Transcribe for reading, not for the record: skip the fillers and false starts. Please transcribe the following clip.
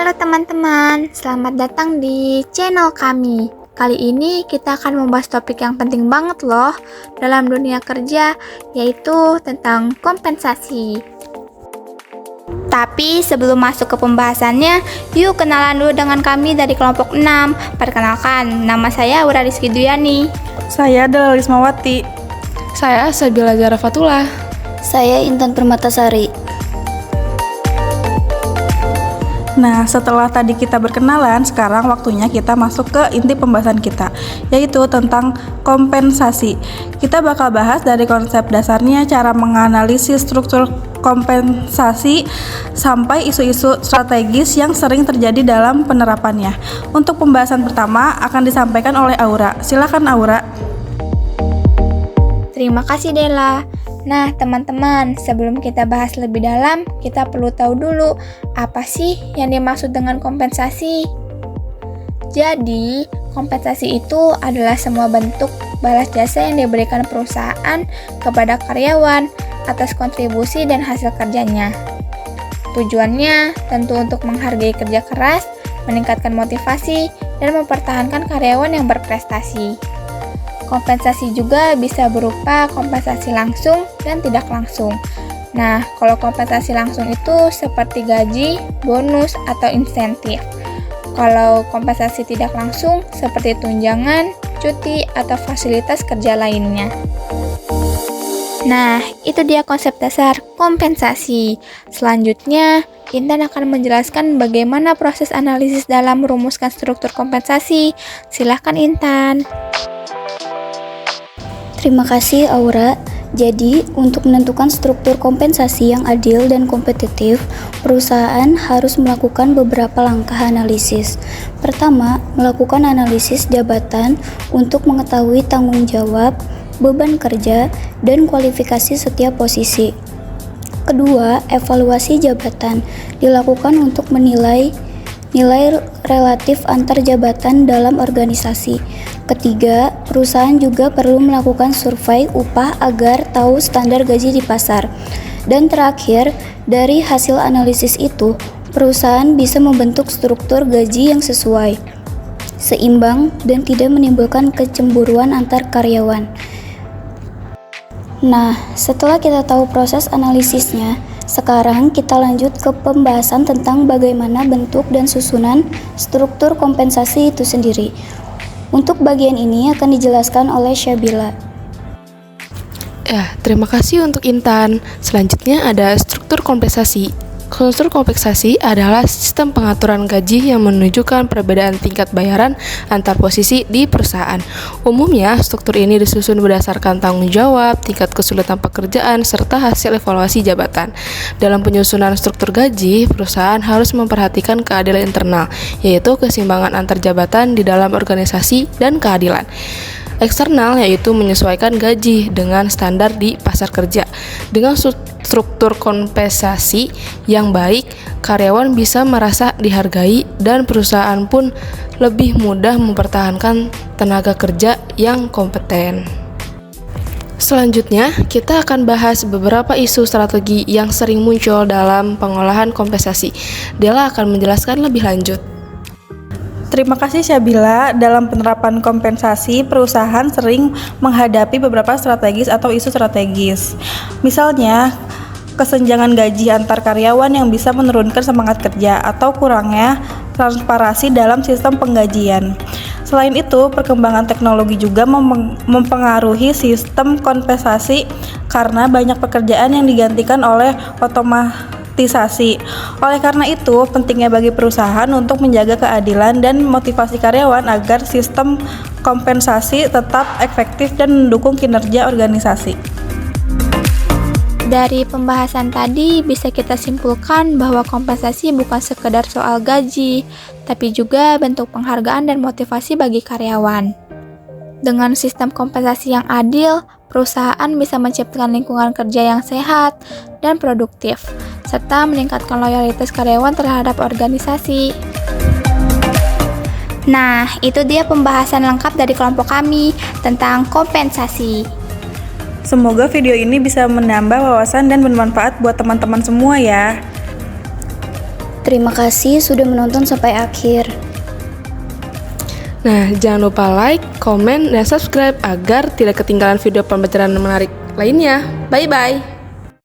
Halo teman-teman, selamat datang di channel kami. Kali ini kita akan membahas topik yang penting banget loh dalam dunia kerja, yaitu tentang kompensasi. Tapi sebelum masuk ke pembahasannya, yuk kenalan dulu dengan kami dari kelompok 6. Perkenalkan, nama saya Aura Rizky Duyani. Saya adalah Lismawati. Saya Sabila Zara Fatullah. Saya Intan Permatasari. Nah, setelah tadi kita berkenalan, sekarang waktunya kita masuk ke inti pembahasan kita, yaitu tentang kompensasi. Kita bakal bahas dari konsep dasarnya, cara menganalisis struktur kompensasi, sampai isu-isu strategis yang sering terjadi dalam penerapannya. Untuk pembahasan pertama akan disampaikan oleh Aura. Silakan Aura. Terima kasih Dela. Nah teman-teman, sebelum kita bahas lebih dalam, kita perlu tahu dulu apa sih yang dimaksud dengan kompensasi. Jadi, kompensasi itu adalah semua bentuk balas jasa yang diberikan perusahaan kepada karyawan atas kontribusi dan hasil kerjanya. Tujuannya tentu untuk menghargai kerja keras, meningkatkan motivasi, dan mempertahankan karyawan yang berprestasi. Kompensasi juga bisa berupa kompensasi langsung dan tidak langsung. Nah, kalau kompensasi langsung itu seperti gaji, bonus, atau insentif. Kalau kompensasi tidak langsung seperti tunjangan, cuti, atau fasilitas kerja lainnya. Nah, itu dia konsep dasar kompensasi. Selanjutnya, Intan akan menjelaskan bagaimana proses analisis dalam merumuskan struktur kompensasi. Silahkan Intan. Terima kasih Aura. Jadi, untuk menentukan struktur kompensasi yang adil dan kompetitif, perusahaan harus melakukan beberapa langkah analisis. Pertama, melakukan analisis jabatan untuk mengetahui tanggung jawab, beban kerja, dan kualifikasi setiap posisi. Kedua, evaluasi jabatan dilakukan untuk menilai nilai relatif antar jabatan dalam organisasi. Ketiga, perusahaan juga perlu melakukan survei upah agar tahu standar gaji di pasar. Dan terakhir, dari hasil analisis itu, perusahaan bisa membentuk struktur gaji yang sesuai, seimbang, dan tidak menimbulkan kecemburuan antar karyawan. Nah, setelah kita tahu proses analisisnya, sekarang kita lanjut ke pembahasan tentang bagaimana bentuk dan susunan struktur kompensasi itu sendiri. Untuk bagian ini akan dijelaskan oleh Syabila. Terima kasih untuk Intan. Selanjutnya ada struktur kompensasi. Struktur kompensasi adalah sistem pengaturan gaji yang menunjukkan perbedaan tingkat bayaran antar posisi di perusahaan. Umumnya, struktur ini disusun berdasarkan tanggung jawab, tingkat kesulitan pekerjaan, serta hasil evaluasi jabatan. Dalam penyusunan struktur gaji, perusahaan harus memperhatikan keadilan internal, yaitu keseimbangan antar jabatan di dalam organisasi dan keadilan eksternal, yaitu menyesuaikan gaji dengan standar di pasar kerja. Dengan struktur kompensasi yang baik, karyawan bisa merasa dihargai dan perusahaan pun lebih mudah mempertahankan tenaga kerja yang kompeten. Selanjutnya, kita akan bahas beberapa isu strategi yang sering muncul dalam pengolahan kompensasi. Dela akan menjelaskan lebih lanjut. Terima kasih Syabila. Dalam penerapan kompensasi, perusahaan sering menghadapi beberapa strategis atau isu strategis. Misalnya, kesenjangan gaji antar karyawan yang bisa menurunkan semangat kerja atau kurangnya transparansi dalam sistem penggajian. Selain itu, perkembangan teknologi juga mempengaruhi sistem kompensasi karena banyak pekerjaan yang digantikan oleh otomatisasi. Oleh karena itu, pentingnya bagi perusahaan untuk menjaga keadilan dan motivasi karyawan agar sistem kompensasi tetap efektif dan mendukung kinerja organisasi. Dari pembahasan tadi bisa kita simpulkan bahwa kompensasi bukan sekedar soal gaji, tapi juga bentuk penghargaan dan motivasi bagi karyawan. Dengan sistem kompensasi yang adil, perusahaan bisa menciptakan lingkungan kerja yang sehat dan produktif, serta meningkatkan loyalitas karyawan terhadap organisasi. Nah, itu dia pembahasan lengkap dari kelompok kami tentang kompensasi. Semoga video ini bisa menambah wawasan dan bermanfaat buat teman-teman semua ya. Terima kasih sudah menonton sampai akhir. Nah, jangan lupa like, komen, dan subscribe agar tidak ketinggalan video pembelajaran menarik lainnya. Bye-bye!